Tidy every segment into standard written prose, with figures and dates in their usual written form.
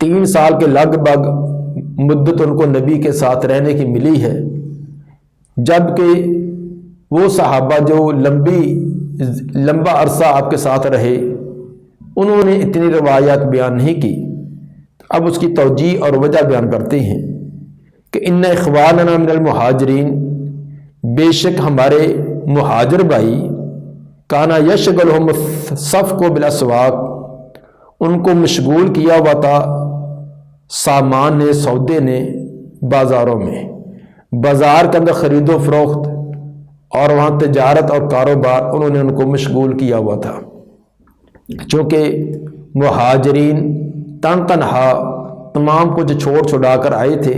3 سال کے لگ بھگ مدت ان کو نبی کے ساتھ رہنے کی ملی ہے، جبکہ وہ صحابہ جو لمبا عرصہ آپ کے ساتھ رہے انہوں نے اتنی روایات بیان نہیں کی۔ اب اس کی توجیہ اور وجہ بیان کرتے ہیں کہ ان اخواننا من المہاجرین، بے شک ہمارے مہاجر بھائی، کانا یشغلہم الصفق بالاسواق، ان کو مشغول کیا ہوا تھا سامان نے، سودے نے، بازاروں میں، بازار کے اندر خرید و فروخت اور وہاں تجارت اور کاروبار انہوں نے ان کو مشغول کیا ہوا تھا۔ چونکہ مہاجرین تنہا تمام کچھ چھوڑ چھڑا کر آئے تھے،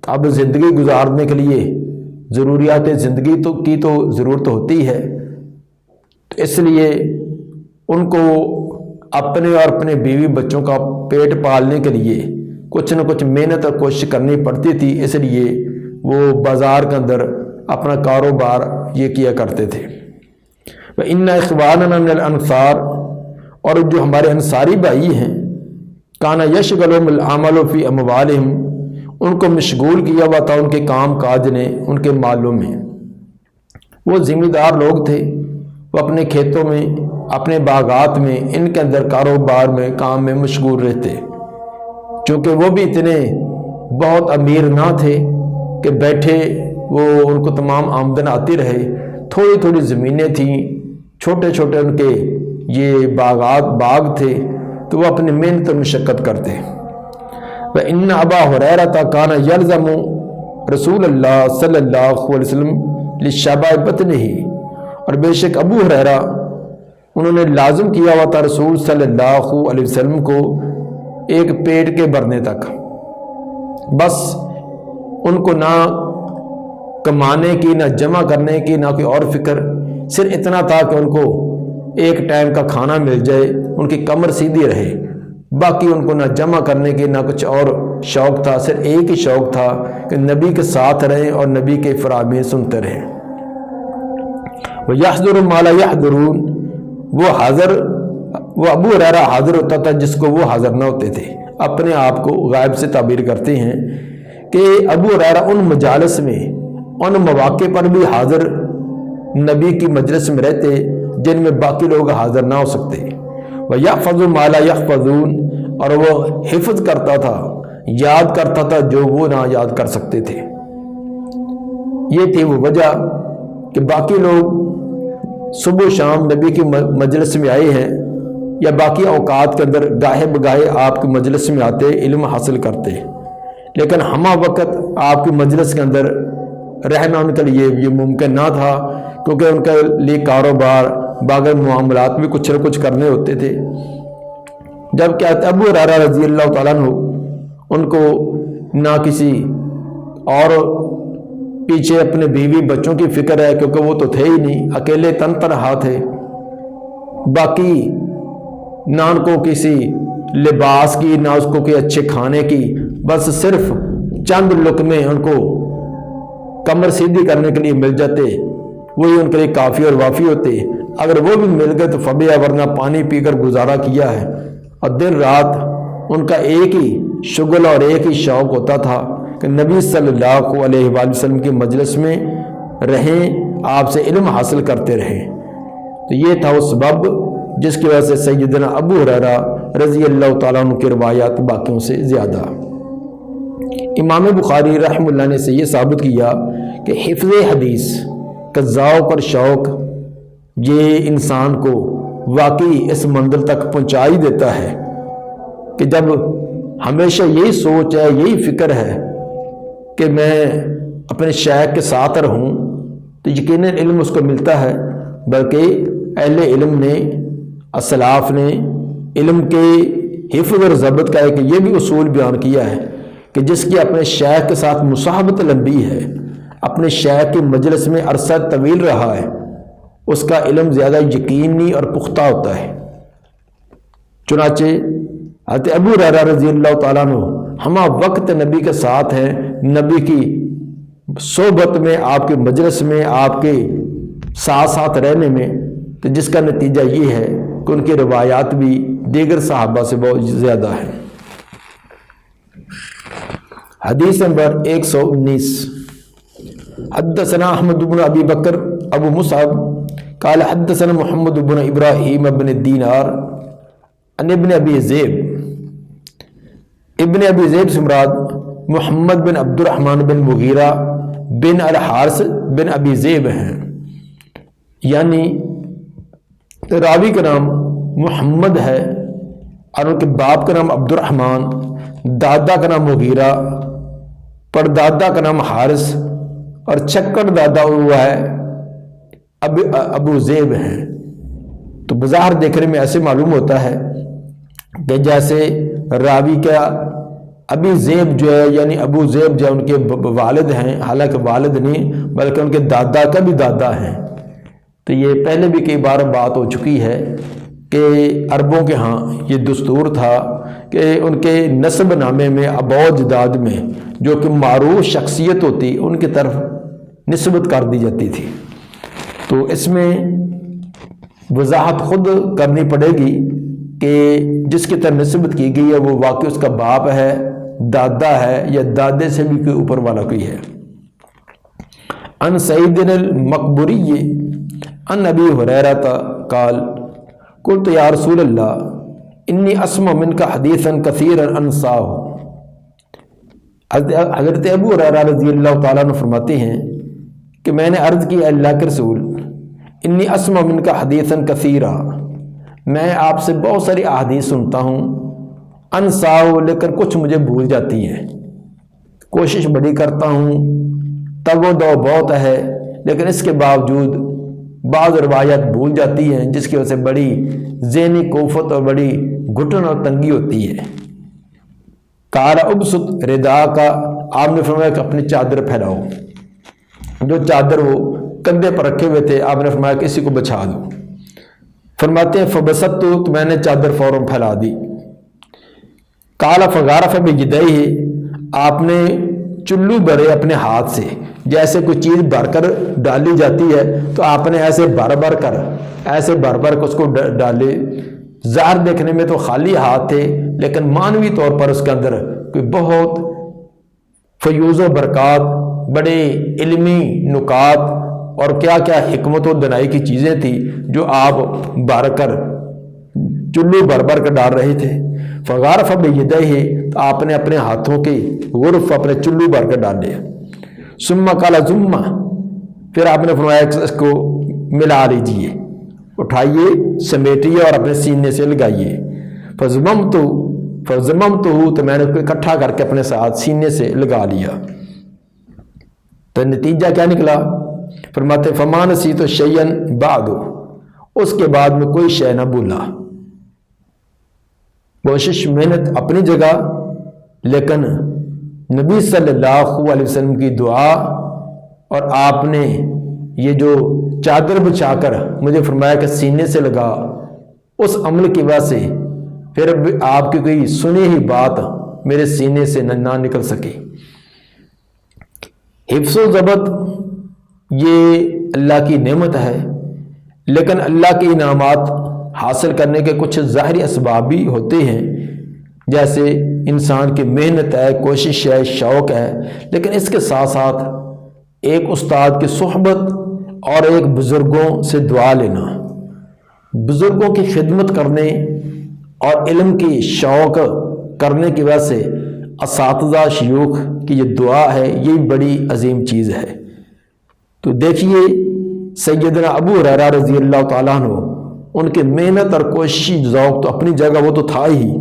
تو اب زندگی گزارنے کے لیے ضروریات زندگی کی تو ضرورت ہوتی ہے، تو اس لیے ان کو اپنے اور اپنے بیوی بچوں کا پیٹ پالنے کے لیے کچھ نہ کچھ محنت اور کوشش کرنی پڑتی تھی، اس لیے وہ بازار کے اندر اپنا کاروبار یہ کیا کرتے تھے۔ وَإِنَّ إِخْوَانَنَا مِنَ الْأَنصَارِ، اور جو ہمارے انصاری بھائی ہیں، کانا یشغلہم العمل فی اموالہم، ان کو مشغول کیا ہوا تھا ان کے کام کاج نے، ان کے مالوں میں۔ وہ ذمہ دار لوگ تھے، وہ اپنے کھیتوں میں، اپنے باغات میں، ان کے اندر کاروبار میں، کام میں مشغول رہتے، چونکہ وہ بھی اتنے بہت امیر نہ تھے کہ بیٹھے وہ ان کو تمام آمدن آتی رہے، تھوڑی تھوڑی زمینیں تھیں، چھوٹے چھوٹے ان کے یہ باغ تھے، تو وہ اپنی محنت اور مشقت کرتے۔ وَإِنَّ أَبَا هُرَيْرَةَ كَانَ يَلْزَمُ رسول اللہ صلی اللہ علیہ وسلم لِشَبَابِ بَطْنِهِ، اور بے شک ابو ہریرہ انہوں نے لازم کیا ہوا تھا رسول صلی اللہ علیہ وسلم کو ایک پیٹ کے بھرنے تک، بس ان کو نہ کمانے کی، نہ جمع کرنے کی، نہ کوئی اور فکر، صرف اتنا تھا کہ ان کو ایک ٹائم کا کھانا مل جائے، ان کی کمر سیدھی رہے، باقی ان کو نہ جمع کرنے کی نہ کچھ اور شوق تھا، صرف ایک ہی شوق تھا کہ نبی کے ساتھ رہیں اور نبی کے فرامین سنتے رہیں۔ وَيَحْضُرُ مَا لَا يَحْضُرُونَ، وہ ابو ہریرہ حاضر ہوتا تھا جس کو وہ حاضر نہ ہوتے تھے۔ اپنے آپ کو غائب سے تعبیر کرتے ہیں کہ ابو ہریرہ ان مجالس میں، ان مواقع پر بھی حاضر نبی کی مجلس میں رہتے جن میں باقی لوگ حاضر نہ ہو سکتے۔ وَيَحْفَظُ مَا لَا يَحْفَظُونَ، اور وہ حفظ کرتا تھا، یاد کرتا تھا جو وہ نہ یاد کر سکتے تھے۔ یہ تھی وہ وجہ کہ باقی لوگ صبح و شام نبی کی مجلس میں آئے ہیں، یا باقی اوقات کے اندر گاہے بگاہے آپ کی مجلس میں آتے، علم حاصل کرتے، لیکن ہمہ وقت آپ کی مجلس کے اندر رہنا ان کے لیے یہ ممکن نہ تھا، کیونکہ ان کے لیے کاروبار، باقی معاملات بھی کچھ نہ کچھ کرنے ہوتے تھے۔ جب کیا ابو ہریرہ رضی اللہ تعالیٰ عنہ ان کو نہ کسی اور پیچھے اپنے بیوی بچوں کی فکر ہے، کیونکہ وہ تو تھے ہی نہیں، اکیلے تنہا تھے، باقی نہ ان کو کسی لباس کی، نہ اس کو کوئی اچھے کھانے کی، بس صرف چند لقمے ان کو کمر سیدھی کرنے کے لیے مل جاتے، وہی ان کے لیے کافی اور وافی ہوتے۔ اگر وہ بھی مل گئے تو فبیا، ورنہ پانی پی کر گزارا کیا ہے۔ اور دن رات ان کا ایک ہی شغل اور ایک ہی شوق ہوتا تھا کہ نبی صلی اللہ علیہ وآلہ وسلم کی مجلس میں رہیں، آپ سے علم حاصل کرتے رہیں۔ تو یہ تھا وہ سبب جس کی وجہ سے سیدنا ابو ہریرہ رضی اللہ تعالیٰ عنہ کی روایات باقیوں سے زیادہ۔ امام بخاری رحمہ اللہ نے سے یہ ثابت کیا کہ حفظ حدیث کا ذوق اور شوق یہ انسان کو واقعی اس منزل تک پہنچا ہی دیتا ہے کہ جب ہمیشہ یہی سوچ ہے، یہی فکر ہے کہ میں اپنے شیخ کے ساتھ رہوں، تو یقیناً علم اس کو ملتا ہے۔ بلکہ اہل علم نے، اسلاف نے علم کے حفظ اور ضبط کا ایک یہ بھی اصول بیان کیا ہے کہ جس کی اپنے شیخ کے ساتھ مصاحبت لمبی ہے، اپنے شیخ کی مجلس میں عرصہ طویل رہا ہے، اس کا علم زیادہ یقینی اور پختہ ہوتا ہے۔ چنانچہ حضرت ابو ہریرہ رضی اللہ تعالیٰ عنہ ہمہ وقت نبی کے ساتھ ہیں، نبی کی صحبت میں، آپ کی مجلس میں، آپ کے ساتھ ساتھ رہنے میں، تو جس کا نتیجہ یہ ہے کہ ان کی روایات بھی دیگر صحابہ سے بہت زیادہ ہیں۔ حدیث نمبر 119 حدثنا احمد بن ابی بکر ابو مصعب قال حدثنا محمد بن ابراہیم بن الدینار عن ابن ابی ذئب. ابن ابی ذئب سے مراد محمد بن عبد الرحمن بن مغیرہ بن الحارث بن ابی ذئب ہیں، یعنی راوی کا نام محمد ہے اور ان کے باپ کا نام عبد الرحمن، دادا کا نام مغیرہ، پردادا کا نام حارث اور چکر دادا ہوا ہے ابو ذئب ہیں. تو بظاہر دیکھنے میں ایسے معلوم ہوتا ہے کہ جیسے راوی کا ابی ذئب جو ہے یعنی ابو ذئب جو ان کے والد ہیں، حالانکہ والد نہیں بلکہ ان کے دادا کا بھی دادا ہیں. تو یہ پہلے بھی کئی بار بات ہو چکی ہے کہ عربوں کے ہاں یہ دستور تھا کہ ان کے نسب نامے میں آباء و اجداد میں جو کہ معروف شخصیت ہوتی ان کی طرف نسبت کر دی جاتی تھی. تو اس میں وضاحت خود کرنی پڑے گی کہ جس کی طرف نسبت کی گئی ہے وہ واقعی اس کا باپ ہے، دادا ہے یا دادے سے بھی کوئی اوپر والا کوئی ہے. ان سعید المقبری ان ابی ہریرہ قال قلت یا رسول اللہ انی اسمع منک حدیثا کثیرا انساہ. حضرت ابو ہریرہ رضی اللہ تعالیٰ عنہ فرماتے ہیں کہ میں نے عرض کی اللہ کے رسول انی اسمع منک حدیثا کثیرا، میں آپ سے بہت ساری احادیث سنتا ہوں، انساہ لیکن کچھ مجھے بھول جاتی ہیں. کوشش بڑی کرتا ہوں، تگ و دو بہت ہے، لیکن اس کے باوجود بعض روایات بھول جاتی ہیں جس کی وجہ سے بڑی ذہنی کوفت اور بڑی گھٹن اور تنگی ہوتی ہے. قال ابسط ردا کا، آپ نے فرمایا کہ اپنی چادر پھیلاؤ. جو چادر وہ کندھے پر رکھے ہوئے تھے آپ نے فرمایا کہ اسی کو بچھا دو. فرماتے ہیں فبسطت، تو میں نے چادر فوراً پھیلا دی. قال فغارف بيديه، آپ نے چلو بھرے اپنے ہاتھ سے، جیسے کوئی چیز بھر کر ڈالی جاتی ہے تو آپ نے ایسے بھر کر اس کو ڈالے. ظاہر دیکھنے میں تو خالی ہاتھ تھے لیکن معنوی طور پر اس کے اندر کوئی بہت فیوز و برکات، بڑے علمی نکات اور کیا کیا حکمت و دنائی کی چیزیں تھیں جو آپ چلو بھر کر ڈال رہے تھے. فغارف بيديه، تو آپ نے اپنے ہاتھوں کے غرف اپنے چلو بھر کر ڈالے. ثم قال ثم، پھر آپ نے فرمایا اس کو ملا لیجئے، اٹھائیے، سمیٹیے اور اپنے سینے سے لگائیے. فضممتہ، تو میں نے اس کو اکٹھا کر کے اپنے ساتھ سینے سے لگا لیا. تو نتیجہ کیا نکلا؟ فرماتے فما نسیت شیئا بعد، اس کے بعد میں کوئی شے نہ بھولا. کوشش محنت اپنی جگہ، لیکن نبی صلی اللہ علیہ وسلم کی دعا اور آپ نے یہ جو چادر بچھا کر مجھے فرمایا کہ سینے سے لگا، اس عمل کی وجہ سے پھر آپ کی کوئی سنی ہی بات میرے سینے سے نہ نکل سکی. حفظ و ضبط یہ اللہ کی نعمت ہے، لیکن اللہ کے انعامات حاصل کرنے کے کچھ ظاہری اسباب بھی ہوتے ہیں، جیسے انسان کی محنت ہے، کوشش ہے، شوق ہے، لیکن اس کے ساتھ ساتھ ایک استاد کی صحبت اور ایک بزرگوں سے دعا لینا، بزرگوں کی خدمت کرنے اور علم کی شوق کرنے کی وجہ سے اساتذہ شیوخ کی یہ دعا ہے، یہ بڑی عظیم چیز ہے. تو دیکھیے سیدنا ابو ہریرہ رضی اللہ تعالیٰ عنہ، ان کے محنت اور کوششی ذوق تو اپنی جگہ وہ تو تھا ہی،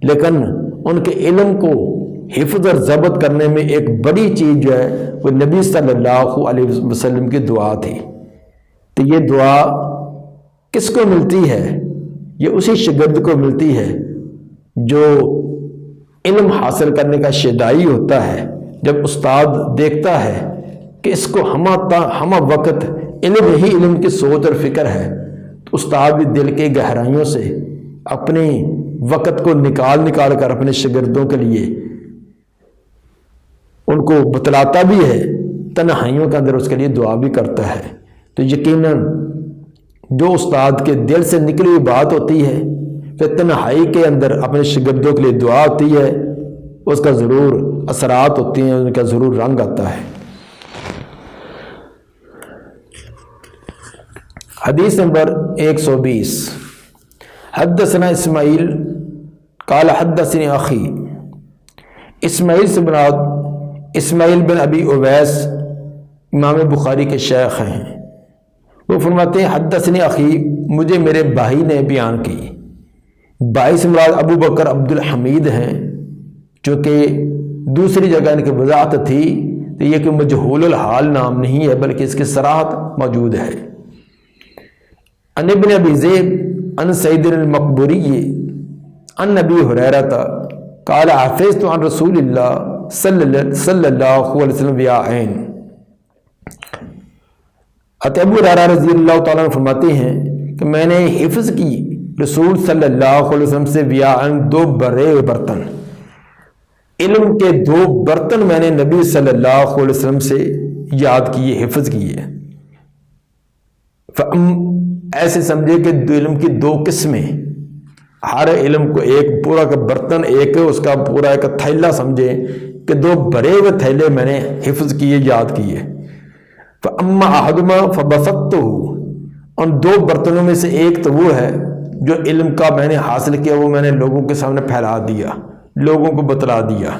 لیکن ان کے علم کو حفظ اور ضبط کرنے میں ایک بڑی چیز جو ہے وہ نبی صلی اللہ علیہ وسلم کی دعا تھی. تو یہ دعا کس کو ملتی ہے؟ یہ اسی شاگرد کو ملتی ہے جو علم حاصل کرنے کا شیدائی ہوتا ہے. جب استاد دیکھتا ہے کہ اس کو ہمہ وقت علم کی سوچ اور فکر ہے تو استاد بھی دل کے گہرائیوں سے اپنے وقت کو نکال کر اپنے شاگردوں کے لیے ان کو بتلاتا بھی ہے، تنہائیوں کے اندر اس کے لیے دعا بھی کرتا ہے. تو یقیناً جو استاد کے دل سے نکلی ہوئی بات ہوتی ہے، پھر تنہائی کے اندر اپنے شاگردوں کے لیے دعا ہوتی ہے، اس کا ضرور اثرات ہوتے ہیں، ان کا ضرور رنگ آتا ہے۔ حدیث نمبر 120، حدثنا اسماعیل قال حدثنی اخی۔ اسماعیل سے مراد اسماعیل بن ابی اویس امام بخاری کے شیخ ہیں۔ وہ فرماتے ہیں حدثنی اخی، مجھے میرے بھائی نے بیان کی۔ بھائی سے مراد ابو بکر عبد الحمید ہیں، جو کہ دوسری جگہ ان کی وضاحت تھی تو یہ کہ مجہول الحال نام نہیں ہے بلکہ اس کی صراحت موجود ہے۔ ان ابن ابی ذئب ان سعید المقبوری ان نبی ہریرہ قال حفظت عن رسول اللہ صلی اللہ علیہ وسلم بیاعین۔ ابو ہریرہ رضی اللہ تعالیٰ عنہ فرماتے ہیں کہ میں نے حفظ کی رسول صلی اللہ علیہ وسلم سے بیاعین، دو بڑے برتن، علم کے دو برتن میں نے نبی صلی اللہ علیہ وسلم سے یاد کیے، حفظ کیے۔ ایسے سمجھے کہ علم کی دو قسمیں، ہر علم کو ایک پورا کا برتن، ایک اس کا پورا ایک تھیلا سمجھے کہ دو بھرے ہوئے تھیلے میں نے حفظ کیے، یاد کیے۔ فَأَمَّا أَحَدُهُمَا فَبَسَطْتُهُ، ان دو برتنوں میں سے ایک تو وہ ہے جو علم کا میں نے حاصل کیا، وہ میں نے لوگوں کے سامنے پھیلا دیا، لوگوں کو بتلا دیا۔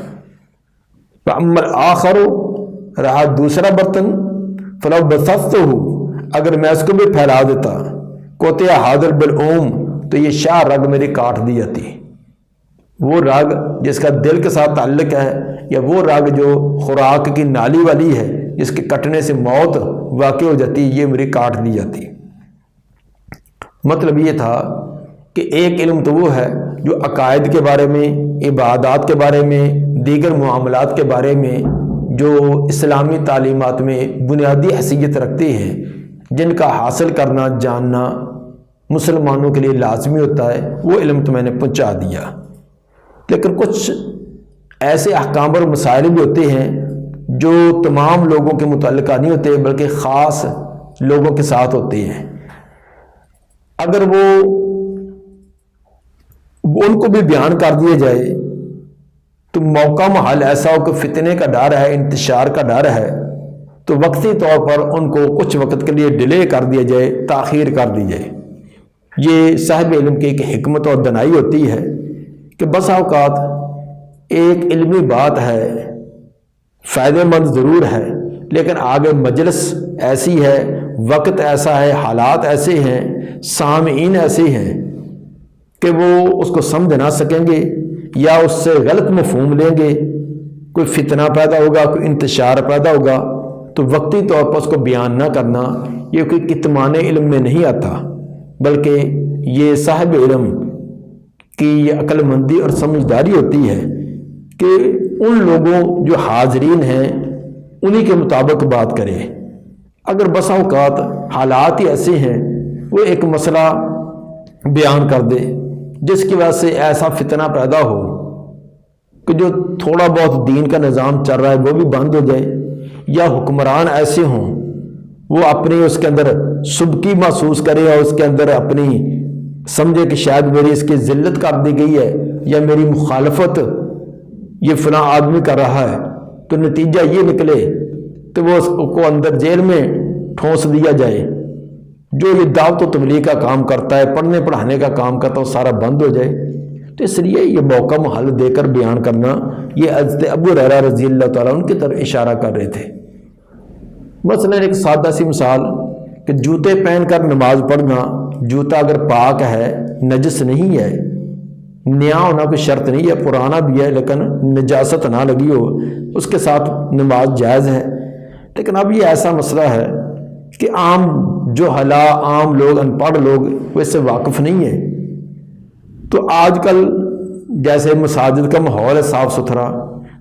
فَأَمَّا الْآخَرُ، رہا دوسرا برتن، فَلَوْ بَسَطْتُهُ، اگر میں اس کو بھی پھیلا دیتا، قُطِعَ هَذَا الْبَلْعُومُ، تو یہ شاہ رگ میری کاٹ دی جاتی۔ وہ رگ جس کا دل کے ساتھ تعلق ہے، یا وہ رگ جو خوراک کی نالی والی ہے جس کے کٹنے سے موت واقع ہو جاتی، یہ میری کاٹ دی جاتی۔ مطلب یہ تھا کہ ایک علم تو وہ ہے جو عقائد کے بارے میں، عبادات کے بارے میں، دیگر معاملات کے بارے میں، جو اسلامی تعلیمات میں بنیادی حیثیت رکھتے ہیں، جن کا حاصل کرنا، جاننا مسلمانوں کے لیے لازمی ہوتا ہے، وہ علم تو میں نے پہنچا دیا۔ لیکن کچھ ایسے احکام اور مسائل بھی ہوتے ہیں جو تمام لوگوں کے متعلقہ نہیں ہوتے بلکہ خاص لوگوں کے ساتھ ہوتے ہیں۔ اگر وہ ان کو بھی بیان کر دیا جائے تو موقع محل ایسا ہو کہ فتنے کا ڈر ہے، انتشار کا ڈر ہے، تو وقتی طور پر ان کو کچھ وقت کے لیے ڈیلے کر دیا جائے، تاخیر کر دی جائے۔ یہ صاحب علم کی ایک حکمت اور دنائی ہوتی ہے کہ بس اوقات ایک علمی بات ہے، فائدہ مند ضرور ہے، لیکن آگے مجلس ایسی ہے، وقت ایسا ہے، حالات ایسے ہیں، سامعین ایسے ہیں کہ وہ اس کو سمجھ نہ سکیں گے یا اس سے غلط مفہوم لیں گے، کوئی فتنہ پیدا ہوگا، کوئی انتشار پیدا ہوگا، تو وقتی طور پر اس کو بیان نہ کرنا یہ کوئی کتمان علم میں نہیں آتا، بلکہ یہ صاحب علم کی یہ عقل مندی اور سمجھداری ہوتی ہے کہ ان لوگوں جو حاضرین ہیں انہی کے مطابق بات کرے۔ اگر بسا اوقات حالات ہی ایسے ہیں، وہ ایک مسئلہ بیان کر دے جس کی وجہ سے ایسا فتنہ پیدا ہو کہ جو تھوڑا بہت دین کا نظام چل رہا ہے وہ بھی بند ہو جائے، یا حکمران ایسے ہوں وہ اپنی اس کے اندر سبکی محسوس کرے اور اس کے اندر اپنی سمجھے کہ شاید میری اس کی ذلت کر دی گئی ہے یا میری مخالفت یہ فلاں آدمی کر رہا ہے، تو نتیجہ یہ نکلے تو وہ اس کو اندر جیل میں ٹھونس دیا جائے۔ جو یہ دعوت و تبلیغ کا کام کرتا ہے، پڑھنے پڑھانے کا کام کرتا ہے، وہ سارا بند ہو جائے۔ تو اس لیے یہ موقع محل دے کر بیان کرنا، یہ حضرت ابو ہریرہ رضی اللہ تعالیٰ ان کی طرف اشارہ کر رہے تھے۔ مثلا ایک سادہ سی مثال کہ جوتے پہن کر نماز پڑھنا، جوتا اگر پاک ہے، نجس نہیں ہے، نیا ہونا کوئی شرط نہیں ہے، پرانا بھی ہے لیکن نجاست نہ لگی ہو، اس کے ساتھ نماز جائز ہے۔ لیکن اب یہ ایسا مسئلہ ہے کہ عام جہلا، عام لوگ، ان پڑھ لوگ وہ اس سے واقف نہیں ہے، تو آج کل جیسے مساجد کا ماحول ہے صاف ستھرا،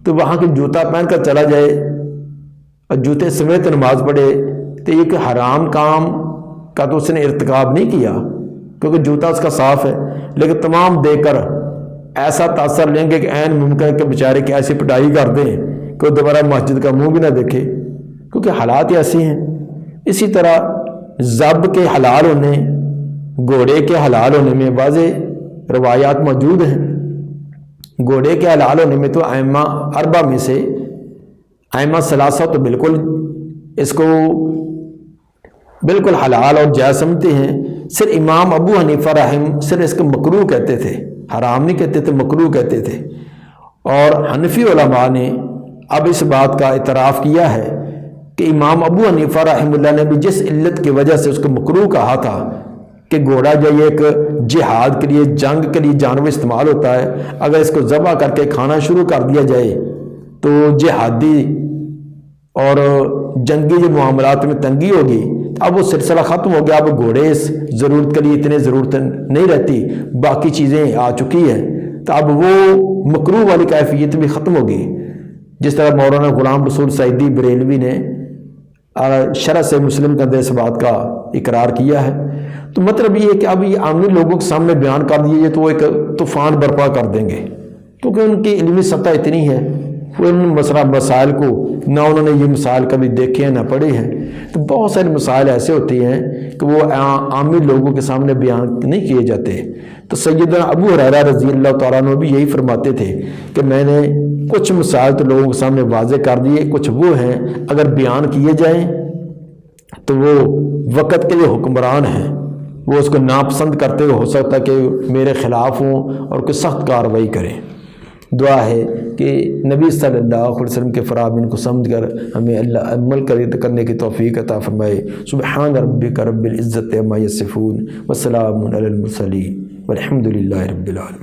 تو وہاں کے جوتا پہن کر چلا جائے اور جوتے سمیت نماز پڑھے تو یہ کہ حرام کام کا تو اس نے ارتکاب نہیں کیا کیونکہ جوتا اس کا صاف ہے، لیکن تمام دے کر ایسا تاثر لیں گے کہ عین ممکن ہے کہ بیچارے کی ایسی پٹائی کر دیں کہ وہ دوبارہ مسجد کا منہ بھی نہ دیکھے، کیونکہ حالات ایسی ہیں۔ اسی طرح ذب کے حلال ہونے، گھوڑے کے حلال ہونے میں واضح روایات موجود ہیں۔ گھوڑے کے حلال ہونے میں تو ائمہ اربع میں سے ائمہ ثلاثہ تو بالکل اس کو بالکل حلال اور جائز سمجھتے ہیں. صرف امام ابو حنیفہ رحم صرف اس کو مکروہ کہتے تھے، حرام نہیں کہتے تھے، مکروہ کہتے تھے. اور حنفی علماء نے اب اس بات کا اعتراف کیا ہے کہ امام ابو حنیفہ رحمہ اللہ نے بھی جس علت کی وجہ سے اس کو مکروہ کہا تھا کہ گھوڑا جو یہ ایک جہاد کے لیے، جنگ کے لیے جانور استعمال ہوتا ہے، اگر اس کو ذبح کر کے کھانا شروع کر دیا جائے تو جہادی اور جنگی جو معاملات میں تنگی ہوگی. اب وہ سلسلہ ختم ہو گیا، اب گھوڑے اس ضرورت کے لیے اتنے ضرورت نہیں رہتی، باقی چیزیں آ چکی ہیں، تو اب وہ مکروہ والی کیفیت بھی ختم ہوگی. جس طرح مولانا غلام رسول سعیدی بریلوی نے شرح سے مسلم کے اندر اس بات کا اقرار کیا ہے. تو مطلب یہ ہے کہ اب یہ عامی لوگوں کے سامنے بیان کر دیجیے تو وہ ایک طوفان برپا کر دیں گے، کیونکہ ان کی علمی سطح اتنی ہے، وہ ان مسائل کو نہ انہوں نے یہ مسائل کبھی دیکھے ہیں نہ پڑھے ہیں. تو بہت سارے مسائل ایسے ہوتے ہیں کہ وہ عامی لوگوں کے سامنے بیان نہیں کیے جاتے. تو سیدنا ابو ہریرہ رضی اللہ تعالیٰ عنہ بھی یہی فرماتے تھے کہ میں نے کچھ مسائل تو لوگوں کے سامنے واضح کر دیے، کچھ وہ ہیں اگر بیان کیے جائیں تو وہ وقت کے جو حکمران ہیں وہ اس کو ناپسند کرتے ہوئے ہو سکتا ہے کہ میرے خلاف ہوں اور کوئی سخت کارروائی کریں. دعا ہے کہ نبی صلی اللہ علیہ وسلم کے فرامین کو سمجھ کر ہمیں اللہ عمل کرنے کی توفیق عطا فرمائے. سبحان ربک رب العزت عما یصفون وسلام علی المرسلین والحمد للہ رب العالمین.